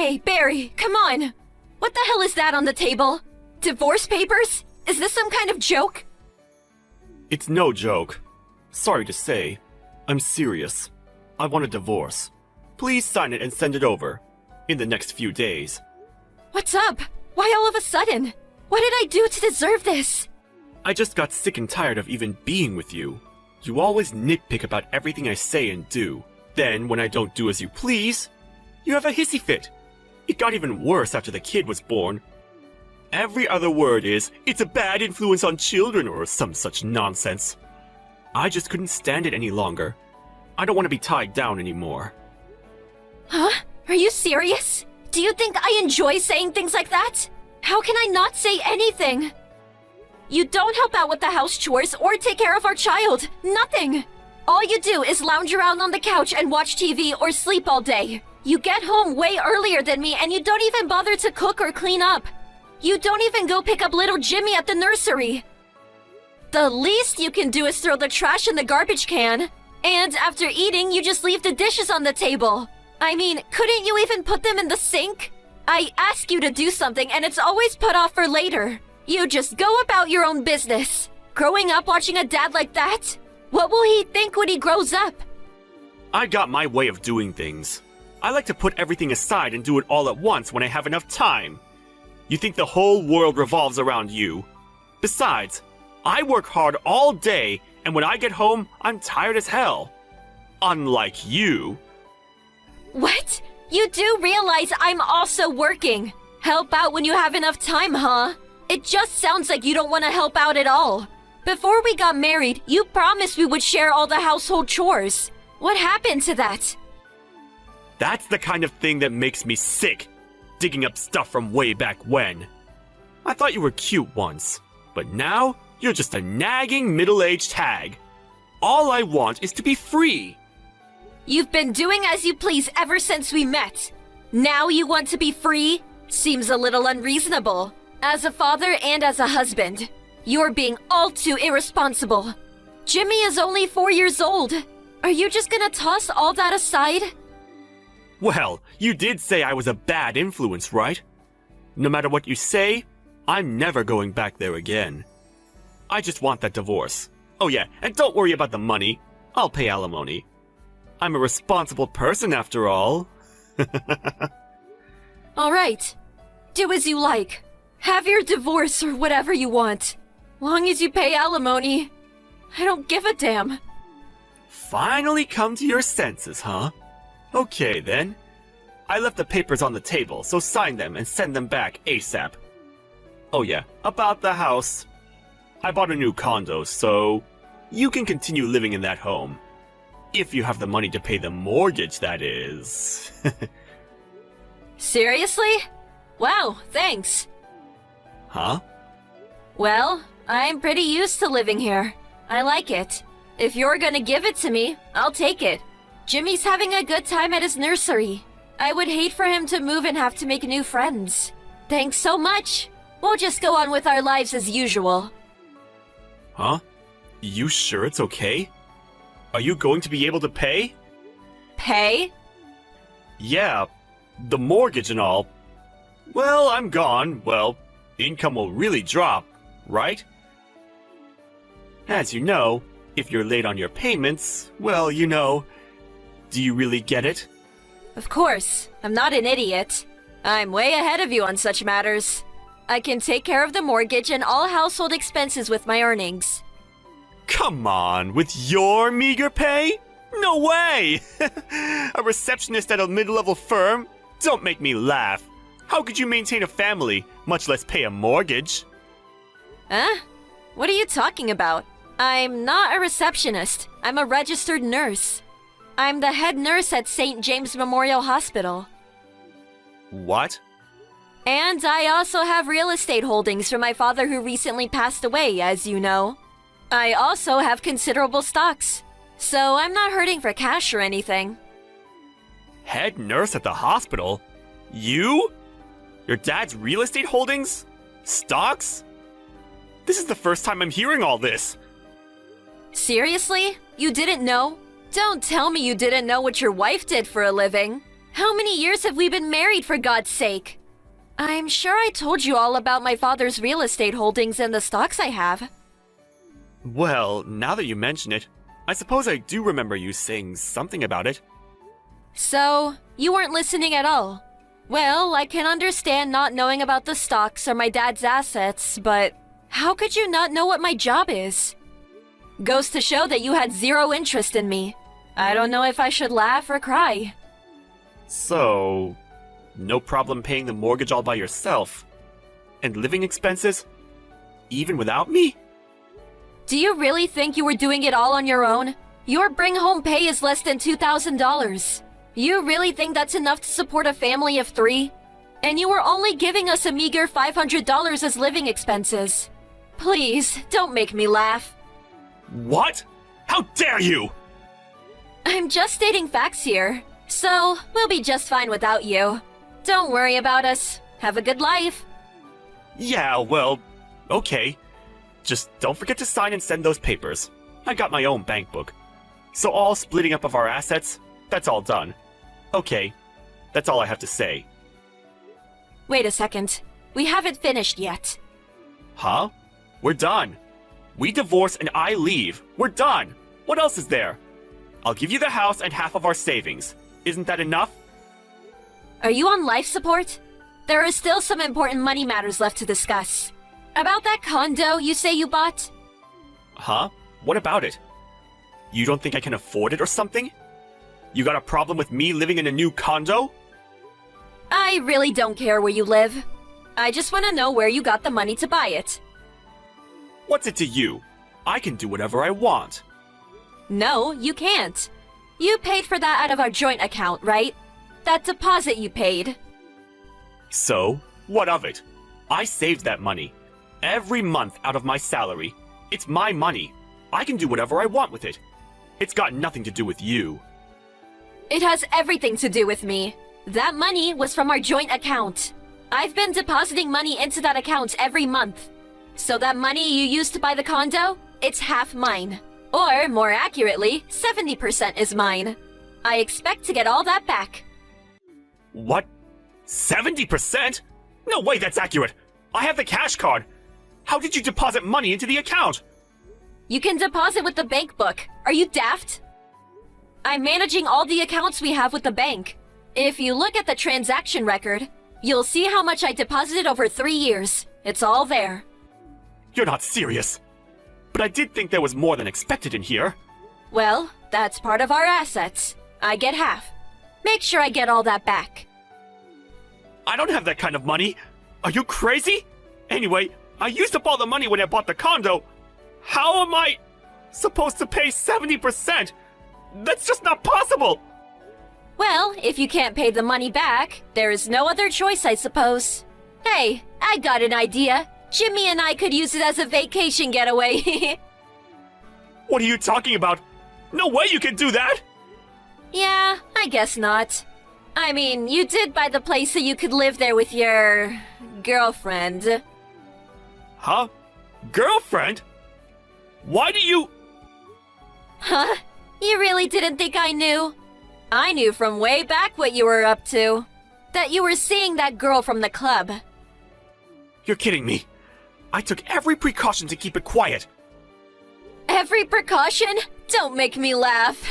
Hey, Barry, come on! What the hell is that on the table? Divorce papers? Is this some kind of joke? It's no joke. Sorry to say, I'm serious. I want a divorce. Please sign it and send it over. In the next few days. What's up? Why all of a sudden? What did I do to deserve this? I just got sick and tired of even being with you. You always nitpick about everything I say and do. Then, when I don't do as you please, you have a hissy fit. It got even worse after the kid was born. Every other word is, it's a bad influence on children or some such nonsense. I just couldn't stand it any longer. I don't want to be tied down anymore. Huh? Are you serious? Do you think I enjoy saying things like that? How can I not say anything? You don't help out with the house chores or take care of our child. Nothing. All you do is lounge around on the couch and watch TV or sleep all day. You get home way earlier than me and you don't even bother to cook or clean up. You don't even go pick up little Jimmy at the nursery. The least you can do is throw the trash in the garbage can. And after eating, you just leave the dishes on the table. I mean, couldn't you even put them in the sink? I ask you to do something and it's always put off for later. You just go about your own business. Growing up watching a dad like that? What will he think when he grows up? I got my way of doing things. I like to put everything aside and do it all at once when I have enough time. You think the whole world revolves around you. Besides, I work hard all day, and when I get home, I'm tired as hell. Unlike you. What? You do realize I'm also working. Help out when you have enough time, huh? It just sounds like you don't want to help out at all. Before we got married, you promised we would share all the household chores. What happened to that? That's the kind of thing that makes me sick. Digging up stuff from way back when. I thought you were cute once, but now you're just a nagging middle-aged hag. All I want is to be free. You've been doing as you please ever since we met. Now you want to be free? Seems a little unreasonable. As a father and as a husband, you're being all too irresponsible. Jimmy is only 4 years old. Are you just gonna toss all that aside? Well, you did say I was a bad influence, right? No matter what you say, I'm never going back there again. I just want that divorce. Oh yeah, and don't worry about the money. I'll pay alimony. I'm a responsible person after all. All right. Do as you like. Have your divorce or whatever you want. Long as you pay alimony, I don't give a damn. Finally come to your senses, huh? Okay then. I left the papers on the table, so sign them and send them back ASAP. Oh yeah, about the house. I bought a new condo, so you can continue living in that home. If you have the money to pay the mortgage, that is. Seriously? Wow, thanks. Huh? Well, I'm pretty used to living here. I like it. If you're gonna give it to me, I'll take it. Jimmy's having a good time at his nursery. I would hate for him to move and have to make new friends. Thanks so much. We'll just go on with our lives as usual. Huh? You sure it's okay? Are you going to be able to pay? Pay? Yeah, the mortgage and all. Well, I'm gone. Well, income will really drop, right? As you know, if you're late on your payments, well, you know. Do you really get it? Of course. I'm not an idiot. I'm way ahead of you on such matters. I can take care of the mortgage and all household expenses with my earnings. Come on, with your meager pay? No way! A receptionist at a mid-level firm? Don't make me laugh. How could you maintain a family, much less pay a mortgage? Huh? What are you talking about? I'm not a receptionist. I'm a registered nurse. I'm the head nurse at St. James Memorial Hospital. What? And I also have real estate holdings from my father who recently passed away, as you know. I also have considerable stocks, so I'm not hurting for cash or anything. Head nurse at the hospital? You? Your dad's real estate holdings? Stocks? This is the first time I'm hearing all this. Seriously? You didn't know? Don't tell me you didn't know what your wife did for a living. How many years have we been married, for God's sake? I'm sure I told you all about my father's real estate holdings and the stocks I have. Well, now that you mention it, I suppose I do remember you saying something about it. So, you weren't listening at all. Well, I can understand not knowing about the stocks or my dad's assets, but how could you not know what my job is? Goes to show that you had zero interest in me. I don't know if I should laugh or cry. So, no problem paying the mortgage all by yourself? And living expenses? Even without me? Do you really think you were doing it all on your own? Your bring-home pay is less than $2,000. You really think that's enough to support a family of 3? And you were only giving us a meager $500 as living expenses. Please, don't make me laugh. What? How dare you! I'm just stating facts here, so we'll be just fine without you. Don't worry about us. Have a good life. Yeah, well, okay. Just don't forget to sign and send those papers. I got my own bank book. So all splitting up of our assets, that's all done. Okay, that's all I have to say. Wait a second. We haven't finished yet. Huh? We're done. We divorce and I leave. We're done. What else is there? I'll give you the house and half of our savings. Isn't that enough? Are you on life support? There are still some important money matters left to discuss. About that condo you say you bought? Huh? What about it? You don't think I can afford it or something? You got a problem with me living in a new condo? I really don't care where you live. I just want to know where you got the money to buy it. What's it to you? I can do whatever I want. No, you can't. You paid for that out of our joint account, right? That deposit you paid. So, what of it? I saved that money. Every month out of my salary. It's my money. I can do whatever I want with it. It's got nothing to do with you. It has everything to do with me. That money was from our joint account. I've been depositing money into that account every month. So that money you used to buy the condo, it's half mine. Or, more accurately, 70% is mine. I expect to get all that back. What? 70%? No way that's accurate! I have the cash card! How did you deposit money into the account? You can deposit with the bank book. Are you daft? I'm managing all the accounts we have with the bank. If you look at the transaction record, you'll see how much I deposited over 3 years. It's all there. You're not serious. But I did think there was more than expected in here. Well, that's part of our assets. I get half. Make sure I get all that back. I don't have that kind of money. Are you crazy? Anyway, I used up all the money when I bought the condo. How am I supposed to pay 70%? That's just not possible! Well, if you can't pay the money back, there is no other choice, I suppose. Hey, I got an idea. Jimmy and I could use it as a vacation getaway. What are you talking about? No way you can do that! Yeah, I guess not. I mean, you did buy the place so you could live there with your girlfriend. Huh? Girlfriend? Why do you... Huh? You really didn't think I knew? I knew from way back what you were up to. That you were seeing that girl from the club. You're kidding me. I took every precaution to keep it quiet. Every precaution? Don't make me laugh.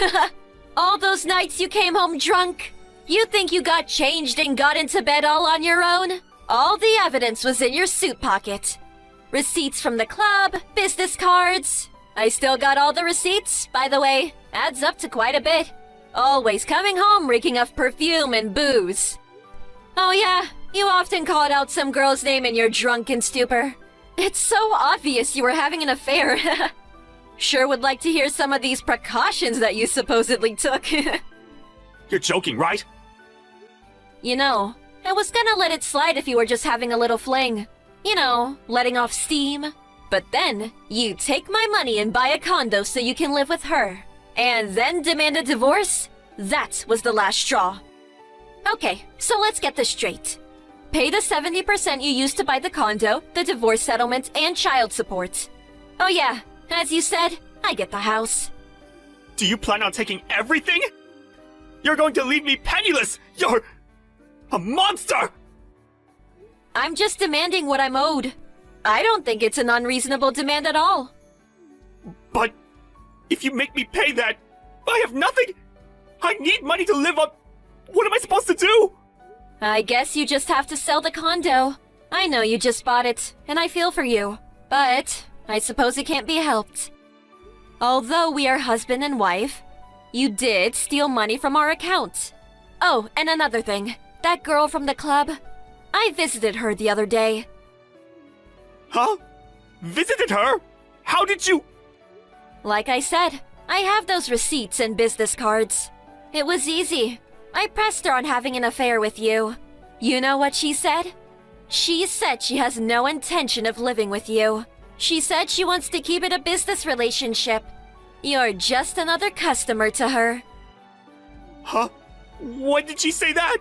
All those nights you came home drunk. You think you got changed and got into bed all on your own? All the evidence was in your suit pocket. Receipts from the club, business cards. I still got all the receipts, by the way. Adds up to quite a bit. Always coming home reeking of perfume and booze. Oh yeah, you often called out some girl's name in your drunken stupor. It's so obvious you were having an affair. Sure would like to hear some of these precautions that you supposedly took. You're joking, right? You know, I was gonna let it slide if you were just having a little fling. You know, letting off steam. But then, you take my money and buy a condo so you can live with her. And then demand a divorce? That was the last straw. Okay, so let's get this straight. Pay the 70% you used to buy the condo, the divorce settlement, and child support. Oh yeah, as you said, I get the house. Do you plan on taking everything? You're going to leave me penniless! You're a monster! I'm just demanding what I'm owed. I don't think it's an unreasonable demand at all. But if you make me pay that, I have nothing! I need money to live on. What am I supposed to do? I guess you just have to sell the condo. I know you just bought it, and I feel for you. But I suppose it can't be helped. Although we are husband and wife, you did steal money from our account. Oh, and another thing. That girl from the club, I visited her the other day. Huh? Visited her? How did you? Like I said, I have those receipts and business cards. It was easy. I pressed her on having an affair with you. You know what she said? She said she has no intention of living with you. She said she wants to keep it a business relationship. You're just another customer to her. Huh? When did she say that?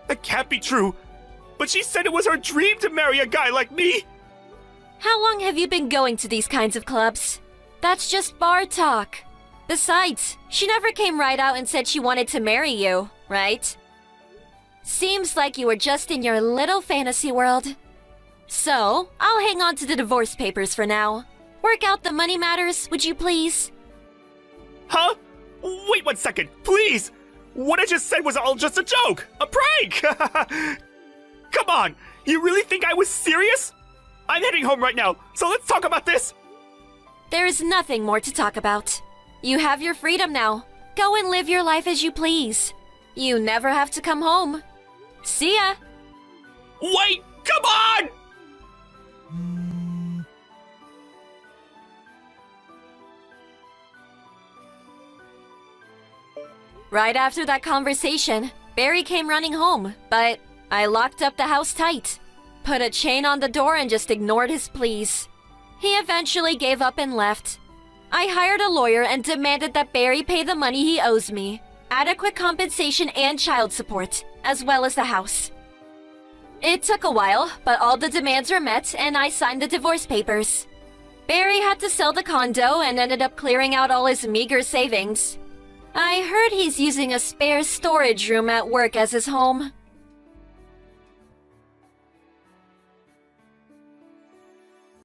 That can't be true. But she said it was her dream to marry a guy like me. How long have you been going to these kinds of clubs? That's just bar talk. Besides, she never came right out and said she wanted to marry you, right? Seems like you were just in your little fantasy world. So, I'll hang on to the divorce papers for now. Work out the money matters, would you please? Huh? Wait 1 second, please! What I just said was all just a joke! A prank! Come on! You really think I was serious? I'm heading home right now, so let's talk about this! There is nothing more to talk about. You have your freedom now. Go and live your life as you please. You never have to come home. See ya! Wait! Come on! Right after that conversation, Barry came running home, but I locked up the house tight, put a chain on the door and just ignored his pleas. He eventually gave up and left. I hired a lawyer and demanded that Barry pay the money he owes me, adequate compensation and child support, as well as the house. It took a while, but all the demands were met and I signed the divorce papers. Barry had to sell the condo and ended up clearing out all his meager savings. I heard he's using a spare storage room at work as his home.